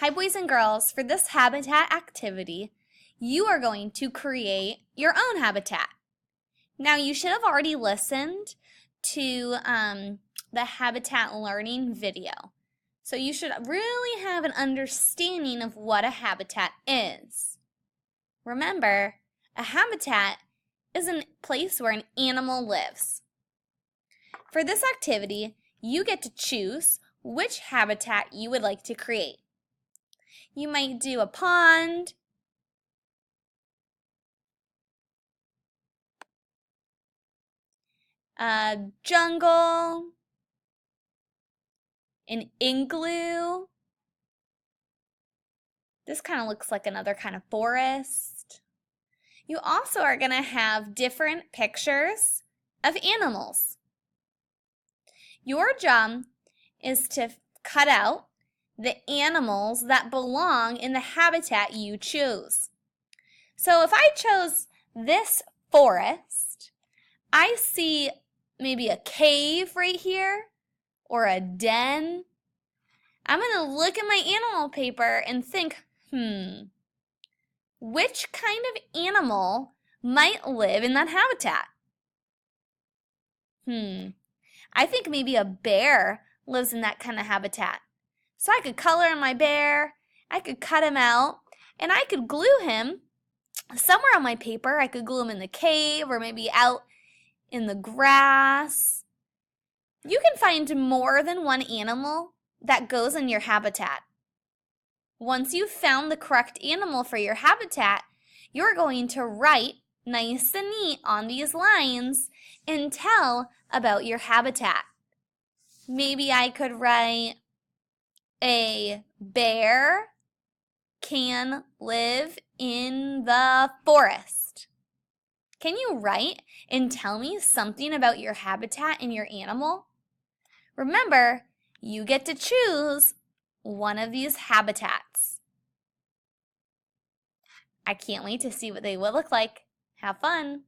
Hi, boys and girls. For this habitat activity, you are going to create your own habitat. Now, you should have already listened to the habitat learning video. So you should really have an understanding of what a habitat is. Remember, a habitat is a place where an animal lives. For this activity, you get to choose which habitat you would like to create. You might do a pond, a jungle, an igloo. This kind of looks like another kind of forest. You also are going to have different pictures of animals. Your job is to cut out the animals that belong in the habitat you choose. So if I chose this forest, I see maybe a cave right here or a den. I'm going to look at my animal paper and think, which kind of animal might live in that habitat? I think maybe a bear lives in that kind of habitat. So I could color in my bear, I could cut him out, and I could glue him somewhere on my paper. I could glue him in the cave or maybe out in the grass. You can find more than one animal that goes in your habitat. Once you've found the correct animal for your habitat, you're going to write nice and neat on these lines and tell about your habitat. Maybe I could write a bear can live in the forest. Can you write and tell me something about your habitat and your animal? Remember, you get to choose one of these habitats. I can't wait to see what they will look like. Have fun!